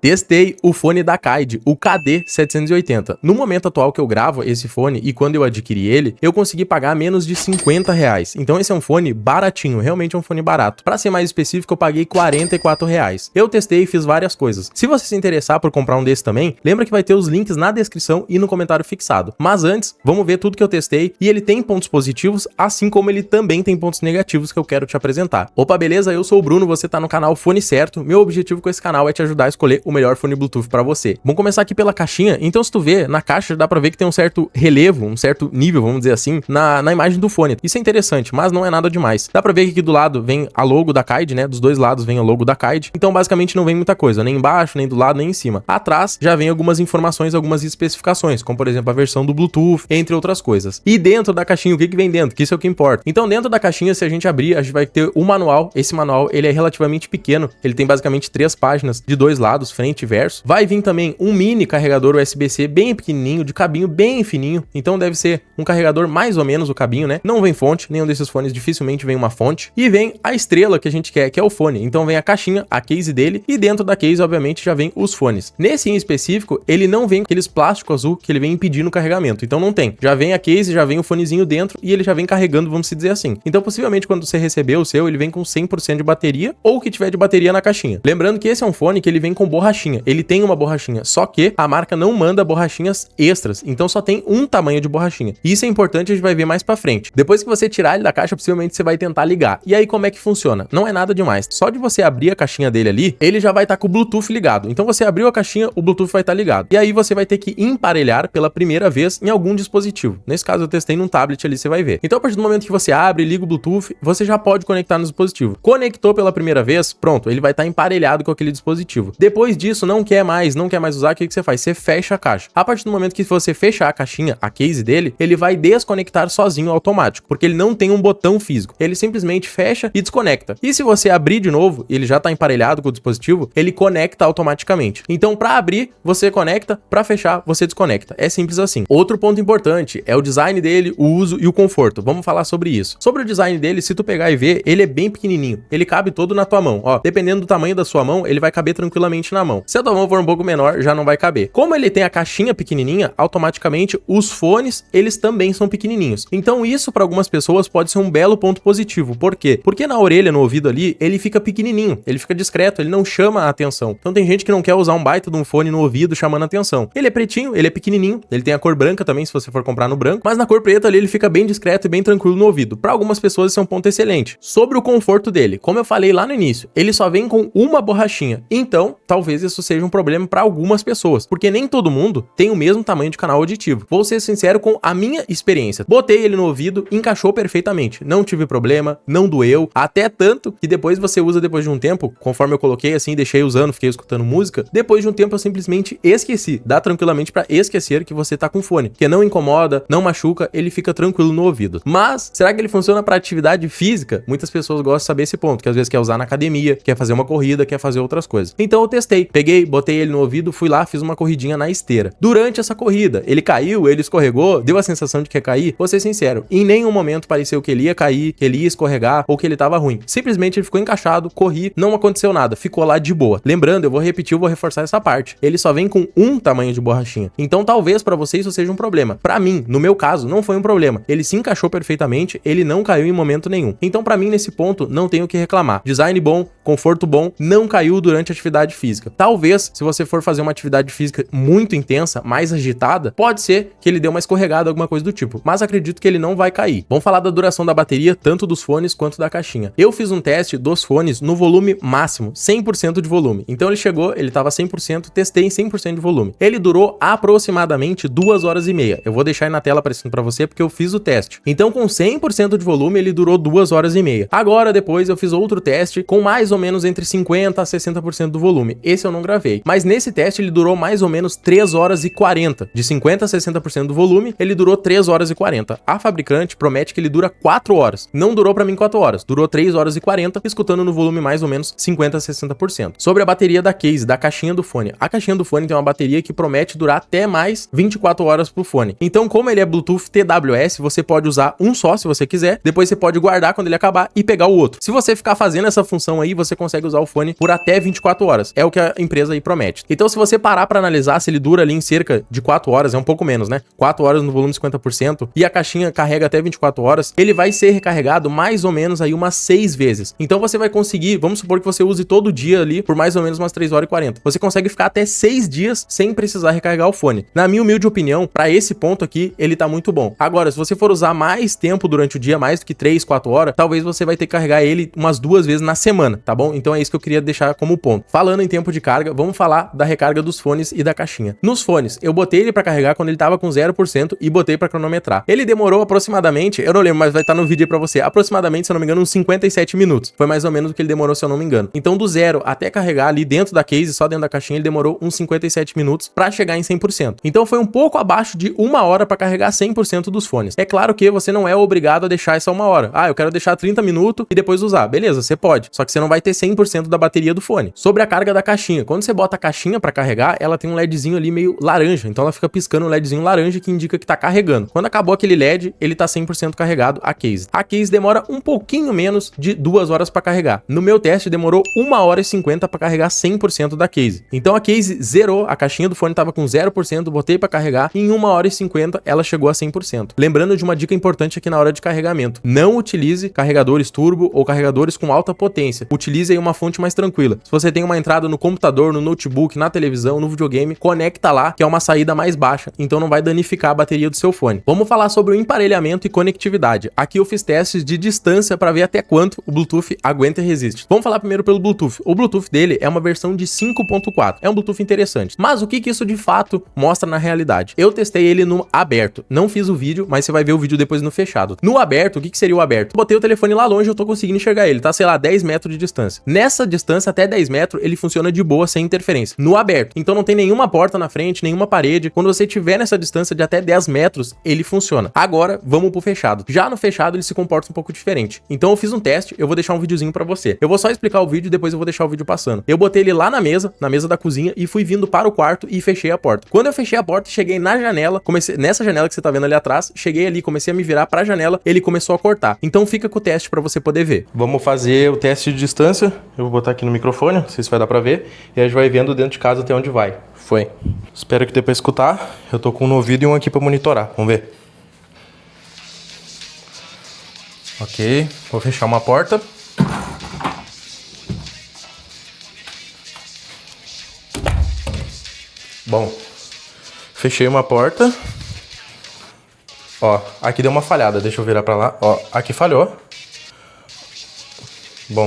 Testei o fone da Kaid, o KD780. No momento atual que eu gravo esse fone e quando eu adquiri ele, eu consegui pagar menos de R$50. Então esse é um fone baratinho, realmente é um fone barato. Para ser mais específico, eu paguei R$44. Eu testei e fiz várias coisas. Se você se interessar por comprar um desse também, lembra que vai ter os links na descrição e no comentário fixado. Mas antes, vamos ver tudo que eu testei e ele tem pontos positivos, assim como ele também tem pontos negativos que eu quero te apresentar. Opa, beleza? Eu sou o Bruno, você tá no canal Fone Certo. Meu objetivo com esse canal é te ajudar a escolher o melhor fone Bluetooth para você. Vamos começar aqui pela caixinha. Então, se tu vê, na caixa dá para ver que tem um certo relevo, um certo nível, vamos dizer assim, na imagem do fone. Isso é interessante, mas não é nada demais. Dá para ver que aqui do lado vem a logo da Kaid, né? Dos dois lados vem a logo da Kaid. Então, basicamente, não vem muita coisa, nem embaixo, nem do lado, nem em cima. Atrás já vem algumas informações, algumas especificações, como por exemplo a versão do Bluetooth, entre outras coisas. E dentro da caixinha, o que vem dentro? Que isso é o que importa. Então, dentro da caixinha, se a gente abrir, a gente vai ter o manual. Esse manual, ele é relativamente pequeno. Ele tem basicamente 3 páginas de dois lados, frente e verso. Vai vir também um mini carregador USB-C bem pequenininho, de cabinho bem fininho. Então deve ser um carregador mais ou menos o cabinho, né? Não vem fonte, nenhum desses fones dificilmente vem uma fonte. E vem a estrela que a gente quer, que é o fone. Então vem a caixinha, a case dele, e dentro da case, obviamente, já vem os fones. Nesse em específico, ele não vem com aqueles plástico azul que ele vem impedindo o carregamento. Então não tem. Já vem a case, já vem o fonezinho dentro e ele já vem carregando, vamos dizer assim. Então possivelmente quando você receber o seu, ele vem com 100% de bateria ou o que tiver de bateria na caixinha. Lembrando que esse é um fone que ele vem com borrachinha. Ele tem uma borrachinha, só que a marca não manda borrachinhas extras, então só tem um tamanho de borrachinha. Isso é importante, a gente vai ver mais pra frente. Depois que você tirar ele da caixa, possivelmente você vai tentar ligar. E aí como é que funciona? Não é nada demais. Só de você abrir a caixinha dele ali, ele já vai estar com o Bluetooth ligado. Então você abriu a caixinha, o Bluetooth vai estar ligado. E aí você vai ter que emparelhar pela primeira vez em algum dispositivo. Nesse caso eu testei num tablet ali, você vai ver. Então a partir do momento que você abre, liga o Bluetooth, você já pode conectar no dispositivo. Conectou pela primeira vez, pronto, ele vai estar emparelhado com aquele dispositivo. Depois disso, não quer mais usar, o que você faz? Você fecha a caixa. A partir do momento que você fechar a caixinha, a case dele, ele vai desconectar sozinho automático, porque ele não tem um botão físico. Ele simplesmente fecha e desconecta. E se você abrir de novo, ele já está emparelhado com o dispositivo, ele conecta automaticamente. Então, para abrir, você conecta, para fechar, você desconecta. É simples assim. Outro ponto importante é o design dele, o uso e o conforto. Vamos falar sobre isso. Sobre o design dele, se tu pegar e ver, ele é bem pequenininho. Ele cabe todo na tua mão. Ó, dependendo do tamanho da sua mão, ele vai caber tranquilamente na mão. Se a tua mão for um pouco menor, já não vai caber. Como ele tem a caixinha pequenininha, automaticamente os fones, eles também são pequenininhos. Então isso para algumas pessoas pode ser um belo ponto positivo. Por quê? Porque na orelha, no ouvido ali, ele fica pequenininho, ele fica discreto, ele não chama a atenção. Então tem gente que não quer usar um baita de um fone no ouvido chamando a atenção. Ele é pretinho, ele é pequenininho, ele tem a cor branca também, se você for comprar no branco, mas na cor preta ali ele fica bem discreto e bem tranquilo no ouvido. Para algumas pessoas esse é um ponto excelente. Sobre o conforto dele, como eu falei lá no início, ele só vem com uma borrachinha. Então, talvez isso seja um problema para algumas pessoas, porque nem todo mundo tem o mesmo tamanho de canal auditivo. Vou ser sincero com a minha experiência. Botei ele no ouvido, encaixou perfeitamente. Não tive problema, não doeu, até tanto que depois você usa depois de um tempo, conforme eu coloquei assim, deixei usando, fiquei escutando música, depois de um tempo eu simplesmente esqueci. Dá tranquilamente para esquecer que você tá com fone, que não incomoda, não machuca, ele fica tranquilo no ouvido. Mas, será que ele funciona para atividade física? Muitas pessoas gostam de saber esse ponto, que às vezes quer usar na academia, quer fazer uma corrida, quer fazer outras coisas. Então eu testei, peguei, botei ele no ouvido, fui lá, fiz uma corridinha na esteira. Durante essa corrida, ele caiu, ele escorregou, deu a sensação de que ia cair. Vou ser sincero, em nenhum momento pareceu que ele ia cair, que ele ia escorregar ou que ele tava ruim. Simplesmente ele ficou encaixado, corri, não aconteceu nada, ficou lá de boa. Lembrando, eu vou repetir, eu vou reforçar essa parte. Ele só vem com um tamanho de borrachinha. Então talvez pra você isso seja um problema. Pra mim, no meu caso, não foi um problema. Ele se encaixou perfeitamente, ele não caiu em momento nenhum. Então pra mim, nesse ponto, não tenho o que reclamar. Design bom, conforto bom, não caiu durante a atividade física. Talvez, se você for fazer uma atividade física muito intensa, mais agitada, pode ser que ele dê uma escorregada, alguma coisa do tipo, mas acredito que ele não vai cair. Vamos falar da duração da bateria, tanto dos fones quanto da caixinha. Eu fiz um teste dos fones no volume máximo, 100% de volume. Então ele chegou, ele tava 100%, testei em 100% de volume. Ele durou aproximadamente 2 horas e meia. Eu vou deixar aí na tela aparecendo pra você porque eu fiz o teste. Então com 100% de volume ele durou 2 horas e meia. Agora depois eu fiz outro teste com mais ou menos entre 50% a 60% do volume. Esse eu não gravei. Mas nesse teste ele durou mais ou menos 3 horas e 40. De 50% a 60% do volume, ele durou 3 horas e 40. A fabricante promete que ele dura 4 horas. Não durou pra mim 4 horas. Durou 3 horas e 40, escutando no volume mais ou menos 50% a 60%. Sobre a bateria da case, da caixinha do fone. A caixinha do fone tem uma bateria que promete durar até mais 24 horas pro fone. Então, como ele é Bluetooth TWS, você pode usar um só se você quiser. Depois você pode guardar quando ele acabar e pegar o outro. Se você ficar fazendo essa função aí, você consegue usar o fone por até 24 horas. É o que a empresa aí promete. Então, se você parar para analisar se ele dura ali em cerca de 4 horas, é um pouco menos, né? 4 horas no volume 50% e a caixinha carrega até 24 horas, ele vai ser recarregado mais ou menos aí umas 6 vezes. Então, você vai conseguir, vamos supor que você use todo dia ali por mais ou menos umas 3 horas e 40. Você consegue ficar até 6 dias sem precisar recarregar o fone. Na minha humilde opinião, para esse ponto aqui, ele tá muito bom. Agora, se você for usar mais tempo durante o dia, mais do que 3, 4 horas, talvez você vai ter que carregar ele umas 2 vezes na semana, tá bom? Então é isso que eu queria deixar como ponto. Falando em tempo de carga, vamos falar da recarga dos fones e da caixinha. Nos fones, eu botei ele para carregar quando ele tava com 0% e botei para cronometrar. Ele demorou aproximadamente, eu não lembro, mas vai estar no vídeo aí pra você, aproximadamente, se eu não me engano, uns 57 minutos. Foi mais ou menos o que ele demorou, se eu não me engano. Então, do 0 até carregar ali dentro da case, só dentro da caixinha, ele demorou uns 57 minutos para chegar em 100%. Então, foi um pouco abaixo de 1 hora para carregar 100% dos fones. É claro que você não é obrigado a deixar essa 1 hora. Ah, eu quero deixar 30 minutos e depois usar. Beleza, você pode. Só que você não vai ter 100% da bateria do fone. Sobre a carga da caixinha. Quando você bota a caixinha para carregar, ela tem um LEDzinho ali meio laranja. Então ela fica piscando um LEDzinho laranja que indica que tá carregando. Quando acabou aquele LED, ele tá 100% carregado, a case. A case demora um pouquinho menos de 2 horas para carregar. No meu teste demorou 1 hora e 50 para carregar 100% da case. Então a case zerou, a caixinha do fone tava com 0%, botei para carregar e em 1 hora e 50 ela chegou a 100%. Lembrando de uma dica importante aqui na hora de carregamento. Não utilize carregadores turbo ou carregadores com alta potência. Utilize aí uma fonte mais tranquila. Se você tem uma entrada no computador, no notebook, na televisão, no videogame, conecta lá, que é uma saída mais baixa, então não vai danificar a bateria do seu fone. Vamos falar sobre o emparelhamento e conectividade. Aqui eu fiz testes de distância para ver até quanto o Bluetooth aguenta e resiste. Vamos falar primeiro pelo Bluetooth. O Bluetooth dele é uma versão de 5.4. É um Bluetooth interessante. Mas o que isso de fato mostra na realidade? Eu testei ele no aberto. Não fiz o vídeo, mas você vai ver o vídeo depois no fechado. No aberto, o que seria o aberto? Botei o telefone lá longe, eu tô conseguindo enxergar ele, tá? Sei lá, 10 metros de distância. Nessa distância, até 10 metros, ele funciona de boa, sem interferência. No aberto. Então não tem nenhuma porta na frente, nenhuma parede. Quando você tiver nessa distância de até 10 metros, ele funciona. Agora, vamos pro fechado. Já no fechado, ele se comporta um pouco diferente. Então eu fiz um teste, eu vou deixar um videozinho pra você. Eu vou só explicar o vídeo e depois eu vou deixar o vídeo passando. Eu botei ele lá na mesa da cozinha e fui vindo para o quarto e fechei a porta. Quando eu fechei a porta, cheguei na janela, comecei nessa janela que você tá vendo ali atrás, cheguei ali, comecei a me virar pra janela, ele começou a cortar. Então fica com o teste pra você poder ver. Vamos fazer o teste de distância. Eu vou botar aqui no microfone, não sei se vai dar pra ver, e a gente vai vendo dentro de casa até onde vai. Foi. Espero que dê pra escutar. Eu tô com um no ouvido e um aqui pra monitorar. Vamos ver. Ok, vou fechar uma porta. Bom, fechei uma porta. Ó, aqui deu uma falhada, deixa eu virar pra lá. Ó, aqui falhou. Bom,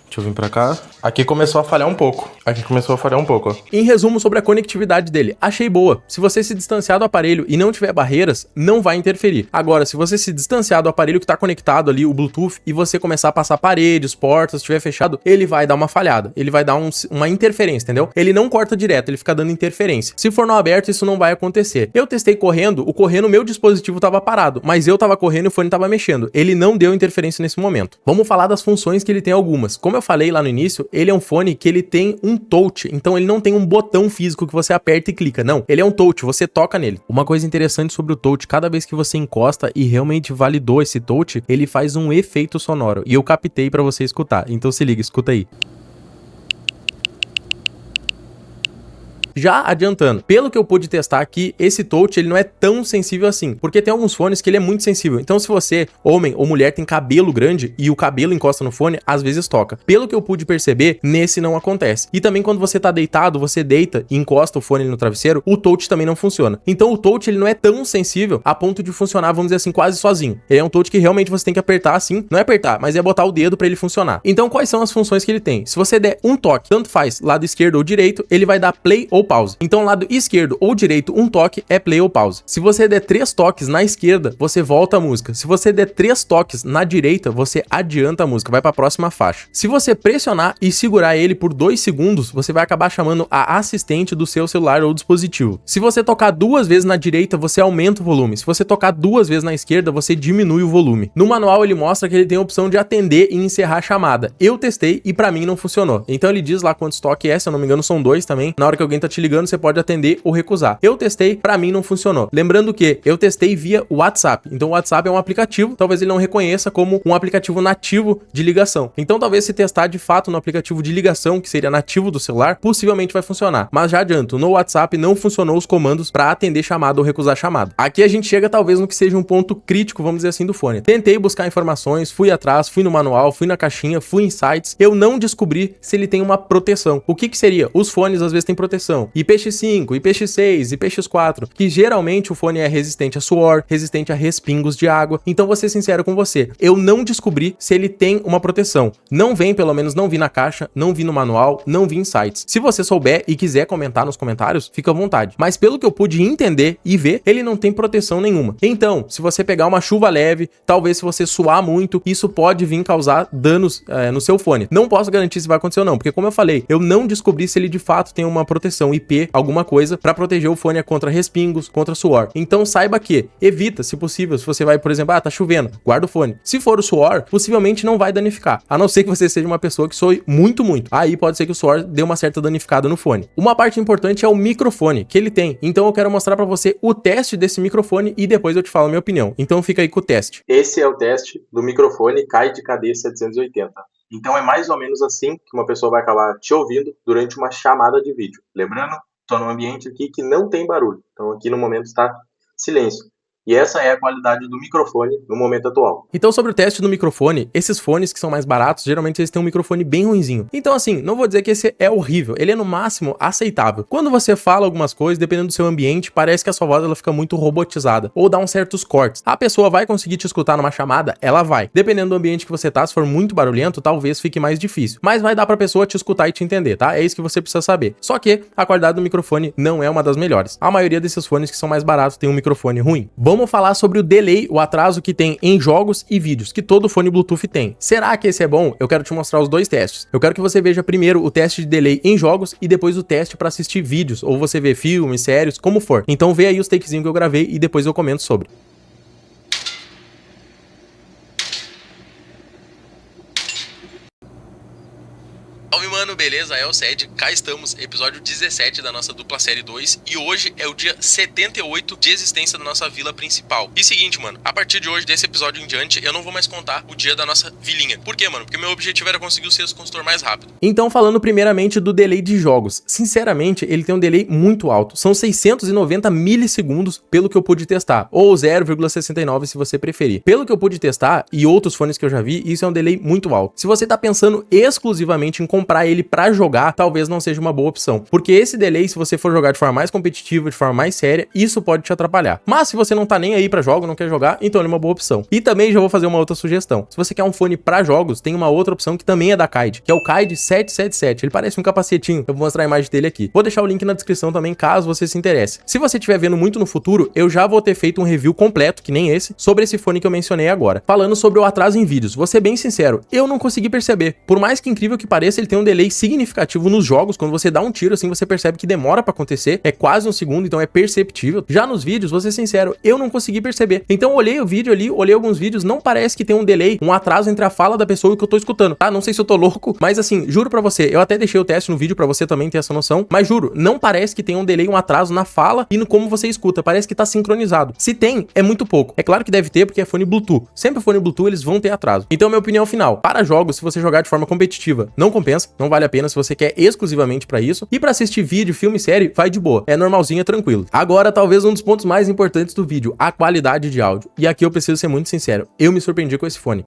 deixa eu vir pra cá. Aqui começou a falhar um pouco. Ó. Em resumo sobre a conectividade dele, achei boa. Se você se distanciar do aparelho e não tiver barreiras, não vai interferir. Agora, se você se distanciar do aparelho que tá conectado ali, o Bluetooth, e você começar a passar paredes, portas, estiver fechado, ele vai dar uma falhada. Ele vai dar uma interferência, entendeu? Ele não corta direto, ele fica dando interferência. Se for no aberto, isso não vai acontecer. Eu testei correndo, o correndo, meu dispositivo tava parado, mas eu tava correndo e o fone tava mexendo. Ele não deu interferência nesse momento. Vamos falar das funções que ele tem algumas. Como eu falei lá no início, ele é um fone que ele tem um touch, então ele não tem um botão físico que você aperta e clica, não. Ele é um touch, você toca nele. Uma coisa interessante sobre o touch, cada vez que você encosta e realmente validou esse touch, ele faz um efeito sonoro, e eu captei pra você escutar. Então se liga, escuta aí. Já adiantando, pelo que eu pude testar aqui, esse touch ele não é tão sensível assim, porque tem alguns fones que ele é muito sensível. Então se você, homem ou mulher, tem cabelo grande e o cabelo encosta no fone, às vezes toca. Pelo que eu pude perceber, nesse não acontece. E também quando você tá deitado, você deita e encosta o fone no travesseiro, o touch também não funciona. Então o touch ele não é tão sensível a ponto de funcionar, vamos dizer assim, quase sozinho. Ele é um touch que realmente você tem que apertar assim, não é apertar, mas é botar o dedo pra ele funcionar. Então quais são as funções que ele tem? Se você der um toque, tanto faz lado esquerdo ou direito, ele vai dar play ou pause. Então, lado esquerdo ou direito, um toque é play ou pause. Se você der 3 toques na esquerda, você volta a música. Se você der 3 toques na direita, você adianta a música, vai para a próxima faixa. Se você pressionar e segurar ele por 2 segundos, você vai acabar chamando a assistente do seu celular ou dispositivo. Se você tocar 2 vezes na direita, você aumenta o volume. Se você tocar 2 vezes na esquerda, você diminui o volume. No manual, ele mostra que ele tem a opção de atender e encerrar a chamada. Eu testei e para mim não funcionou. Então, ele diz lá quantos toques é, se eu não me engano, são 2 também. Na hora que alguém tá te te ligando, você pode atender ou recusar. Eu testei, pra mim não funcionou. Lembrando que eu testei via WhatsApp. Então o WhatsApp é um aplicativo, talvez ele não reconheça como um aplicativo nativo de ligação. Então talvez se testar de fato no aplicativo de ligação, que seria nativo do celular, possivelmente vai funcionar. Mas já adianto, no WhatsApp não funcionou os comandos para atender chamada ou recusar chamada. Aqui a gente chega talvez no que seja um ponto crítico, vamos dizer assim, do fone. Tentei buscar informações, fui atrás, fui no manual, fui na caixinha, fui em sites. Eu não descobri se ele tem uma proteção. O que seria? Os fones às vezes têm proteção. IPX5, IPX6, IPX4, que geralmente o fone é resistente a suor, resistente a respingos de água. Então vou ser sincero com você, eu não descobri se ele tem uma proteção. Não vem, pelo menos não vi na caixa, não vi no manual, não vi em sites. Se você souber e quiser comentar nos comentários, fica à vontade. Mas pelo que eu pude entender e ver, ele não tem proteção nenhuma. Então, se você pegar uma chuva leve, talvez se você suar muito, isso pode vir causar danos no seu fone. Não posso garantir se vai acontecer ou não, porque como eu falei, eu não descobri se ele de fato tem uma proteção IP, alguma coisa, para proteger o fone contra respingos, contra suor. Então saiba que evita, se possível, se você vai, por exemplo, tá chovendo, guarda o fone. Se for o suor, possivelmente não vai danificar, a não ser que você seja uma pessoa que soe muito. Aí pode ser que o suor dê uma certa danificada no fone. Uma parte importante é o microfone que ele tem. Então eu quero mostrar para você o teste desse microfone e depois eu te falo a minha opinião. Então fica aí com o teste. Esse é o teste do microfone Kaid KD780. Então é mais ou menos assim que uma pessoa vai acabar te ouvindo durante uma chamada de vídeo. Lembrando, estou num ambiente aqui que não tem barulho. Então aqui no momento está silêncio. E essa é a qualidade do microfone no momento atual. Então, sobre o teste do microfone, esses fones que são mais baratos, geralmente eles têm um microfone bem ruinzinho. Então, assim, não vou dizer que esse é horrível, ele é no máximo aceitável. Quando você fala algumas coisas, dependendo do seu ambiente, parece que a sua voz ela fica muito robotizada, ou dá uns certos cortes. A pessoa vai conseguir te escutar numa chamada? Ela vai. Dependendo do ambiente que você tá, se for muito barulhento, talvez fique mais difícil. Mas vai dar pra pessoa te escutar e te entender, tá? É isso que você precisa saber. Só que a qualidade do microfone não é uma das melhores. A maioria desses fones que são mais baratos tem um microfone ruim. Vamos falar sobre o delay, o atraso que tem em jogos e vídeos, que todo fone Bluetooth tem. Será que esse é bom? Eu quero te mostrar os dois testes. Eu quero que você veja primeiro o teste de delay em jogos e depois o teste para assistir vídeos, ou você vê filmes, séries, como for. Então vê aí os takezinhos que eu gravei e depois eu comento sobre. Salve mano, beleza? É o Ced, cá estamos, episódio 17 da nossa dupla série 2 e hoje é o dia 78 de existência da nossa vila principal. E seguinte, mano, a partir de hoje, desse episódio em diante, eu não vou mais contar o dia da nossa vilinha. Por quê, mano? Porque meu objetivo era conseguir o sexto consultor mais rápido. Então, falando primeiramente do delay de jogos, sinceramente, ele tem um delay muito alto. São 690 milissegundos pelo que eu pude testar, ou 0,69 se você preferir. Pelo que eu pude testar e outros fones que eu já vi, isso é um delay muito alto. Se você tá pensando exclusivamente em comprar ele pra jogar, talvez não seja uma boa opção, porque esse delay, se você for jogar de forma mais competitiva, de forma mais séria, isso pode te atrapalhar. Mas se você não tá nem aí pra jogo, não quer jogar, então ele é uma boa opção. E também já vou fazer uma outra sugestão. Se você quer um fone pra jogos, tem uma outra opção que também é da Kaid, que é o Kaid 777. Ele parece um capacetinho. Eu vou mostrar a imagem dele aqui. Vou deixar o link na descrição também, caso você se interesse. Se você estiver vendo muito no futuro, eu já vou ter feito um review completo, que nem esse, sobre esse fone que eu mencionei agora. Falando sobre o atraso em vídeos, vou ser bem sincero, eu não consegui perceber. Por mais que incrível que pareça, ele tem um delay significativo nos jogos. Quando você dá um tiro assim, você percebe que demora pra acontecer, é quase um segundo, então é perceptível. Já nos vídeos, vou ser sincero, eu não consegui perceber. Então eu olhei o vídeo ali, olhei alguns vídeos, não parece que tem um delay, um atraso entre a fala da pessoa e o que eu tô escutando, tá? Não sei se eu tô louco, mas assim, juro pra você, eu até deixei o teste no vídeo pra você também ter essa noção, mas juro, não parece que tem um delay, um atraso na fala e no como você escuta, parece que tá sincronizado. Se tem, é muito pouco. É claro que deve ter, porque é fone Bluetooth. Sempre fone Bluetooth, eles vão ter atraso. Então minha opinião final, para jogos, se você jogar de forma competitiva, não compensa, não vale a pena se você quer exclusivamente pra isso. E pra assistir vídeo, filme, série, vai de boa. É normalzinho, é tranquilo. Agora, talvez um dos pontos mais importantes do vídeo, a qualidade de áudio. E aqui eu preciso ser muito sincero, eu me surpreendi com esse fone.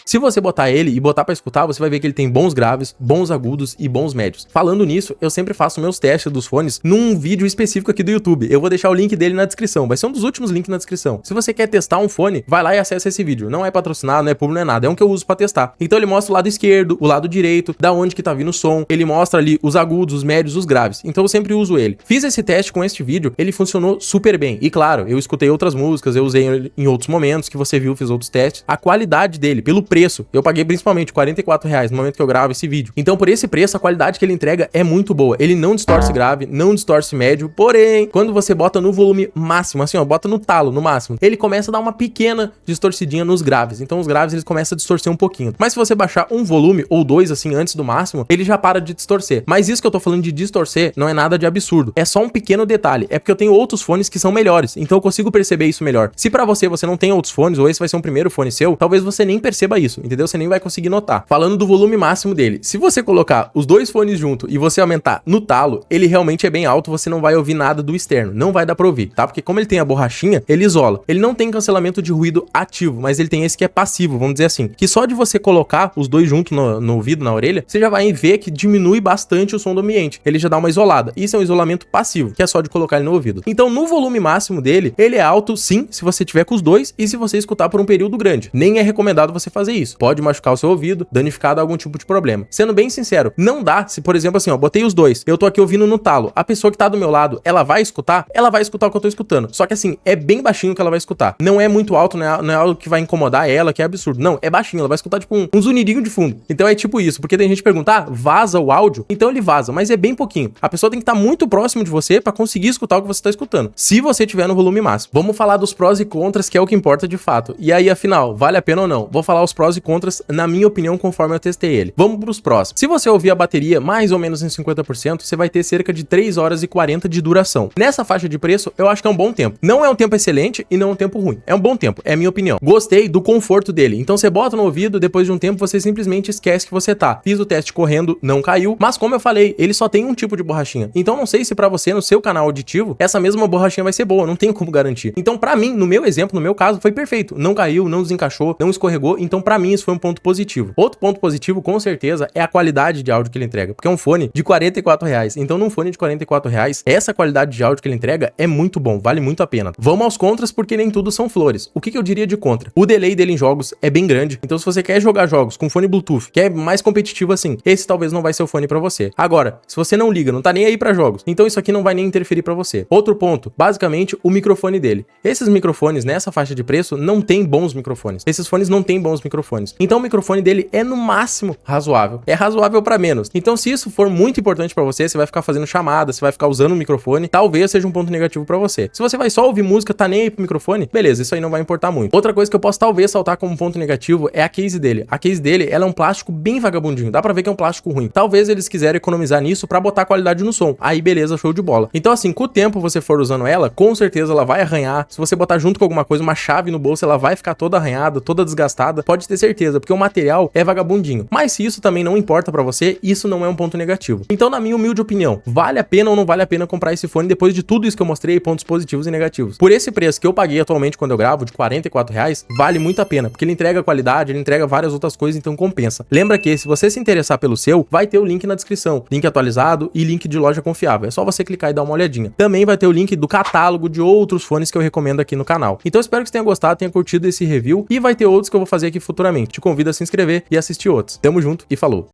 Se você botar ele e botar pra escutar, você vai ver que ele tem bons graves, bons agudos e bons médios. Falando nisso, eu sempre faço meus testes dos fones num vídeo específico aqui do YouTube. Eu vou deixar o link dele na descrição. Vai ser um dos últimos links na descrição. Se você quer testar um fone, vai lá e acessa esse vídeo. Não é patrocinado, não é público, não é nada. É um que eu uso pra testar. Então ele mostra o lado esquerdo, o lado direito, da onde que tá vindo o som. Ele mostra ali os agudos, os médios, os graves. Então eu sempre uso ele. Fiz esse teste com este vídeo, ele funcionou super bem. E claro, eu escutei outras músicas, eu usei ele em outros momentos que você viu, fiz outros testes. A qualidade dele, pelo preço preço, eu paguei principalmente R$44 no momento que eu gravo esse vídeo. Então, por esse preço, a qualidade que ele entrega é muito boa. Ele não distorce grave, não distorce médio, porém, quando você bota no volume máximo, assim, ó, bota no talo, no máximo, ele começa a dar uma pequena distorcidinha nos graves. Então, os graves, eles começam a distorcer um pouquinho. Mas se você baixar um volume ou dois, assim, antes do máximo, ele já para de distorcer. Mas isso que eu tô falando de distorcer não é nada de absurdo. É só um pequeno detalhe. É porque eu tenho outros fones que são melhores. Então, eu consigo perceber isso melhor. Se pra você não tem outros fones, ou esse vai ser um primeiro fone seu, talvez você nem perceba isso, entendeu? Você nem vai conseguir notar. Falando do volume máximo dele, se você colocar os dois fones junto e você aumentar no talo, ele realmente é bem alto, você não vai ouvir nada do externo, não vai dar pra ouvir, tá? Porque como ele tem a borrachinha, ele isola. Ele não tem cancelamento de ruído ativo, mas ele tem esse que é passivo, vamos dizer assim, que só de você colocar os dois juntos no ouvido, na orelha, você já vai ver que diminui bastante o som do ambiente. Ele já dá uma isolada. Isso é um isolamento passivo, que é só de colocar ele no ouvido. Então, no volume máximo dele, ele é alto sim, se você tiver com os dois e se você escutar por um período grande. Nem é recomendado você fazer isso. Pode machucar o seu ouvido, danificar algum tipo de problema. Sendo bem sincero, não dá se, por exemplo, assim, ó, botei os dois, eu tô aqui ouvindo no talo, a pessoa que tá do meu lado, ela vai escutar o que eu tô escutando. Só que assim, é bem baixinho que ela vai escutar. Não é muito alto, não é algo que vai incomodar ela, que é absurdo. Não, é baixinho, ela vai escutar tipo um zunidinho de fundo. Então é tipo isso, porque tem gente que pergunta, ah, vaza o áudio? Então ele vaza, mas é bem pouquinho. A pessoa tem que estar muito próximo de você pra conseguir escutar o que você tá escutando. Se você tiver no volume máximo. Vamos falar dos prós e contras, que é o que importa de fato. E aí, afinal, vale a pena ou não? Vou falar os prós e contras, na minha opinião, conforme eu testei ele. Vamos pros prós. Se você ouvir a bateria mais ou menos em 50%, você vai ter cerca de 3 horas e 40 de duração. Nessa faixa de preço, eu acho que é um bom tempo. Não é um tempo excelente e não é um tempo ruim. É um bom tempo, é a minha opinião. Gostei do conforto dele. Então você bota no ouvido, depois de um tempo você simplesmente esquece que você tá. Fiz o teste correndo, não caiu, mas como eu falei, ele só tem um tipo de borrachinha. Então não sei se pra você, no seu canal auditivo, essa mesma borrachinha vai ser boa, não tenho como garantir. Então pra mim, no meu exemplo, no meu caso, foi perfeito. Não caiu, não desencaixou, não escorregou, então pra mim isso foi um ponto positivo. Outro ponto positivo, com certeza, é a qualidade de áudio que ele entrega, porque é um fone de R$44. Então num fone de R$44, essa qualidade de áudio que ele entrega é muito bom, vale muito a pena. Vamos aos contras, porque nem tudo são flores. O que eu diria de contra? O delay dele em jogos é bem grande, então se você quer jogar jogos com fone Bluetooth, que é mais competitivo assim, esse talvez não vai ser o fone pra você. Agora, se você não liga, não tá nem aí pra jogos, então isso aqui não vai nem interferir pra você. Outro ponto, basicamente, o microfone dele. Esses microfones, nessa faixa de preço, não tem bons microfones. Esses fones não tem bons microfones. Então o microfone dele é no máximo razoável. É razoável pra menos. Então se isso for muito importante pra você, você vai ficar fazendo chamada, você vai ficar usando o microfone, talvez seja um ponto negativo pra você. Se você vai só ouvir música, tá nem aí pro microfone, beleza, isso aí não vai importar muito. Outra coisa que eu posso talvez saltar como ponto negativo é a case dele. A case dele, ela é um plástico bem vagabundinho. Dá pra ver que é um plástico ruim. Talvez eles quiserem economizar nisso pra botar qualidade no som. Aí beleza, show de bola. Então assim, com o tempo você for usando ela, com certeza ela vai arranhar. Se você botar junto com alguma coisa, uma chave no bolso, ela vai ficar toda arranhada, toda desgastada. Pode ter certeza, porque o material é vagabundinho. Mas se isso também não importa pra você, isso não é um ponto negativo. Então, na minha humilde opinião, vale a pena ou não vale a pena comprar esse fone depois de tudo isso que eu mostrei, pontos positivos e negativos? Por esse preço que eu paguei atualmente quando eu gravo, de R$44, vale muito a pena, porque ele entrega qualidade, ele entrega várias outras coisas, então compensa. Lembra que se você se interessar pelo seu, vai ter o link na descrição, link atualizado e link de loja confiável. É só você clicar e dar uma olhadinha. Também vai ter o link do catálogo de outros fones que eu recomendo aqui no canal. Então espero que você tenha gostado, tenha curtido esse review e vai ter outros que eu vou fazer aqui futuramente. Te convido a se inscrever e assistir outros. Tamo junto e falou!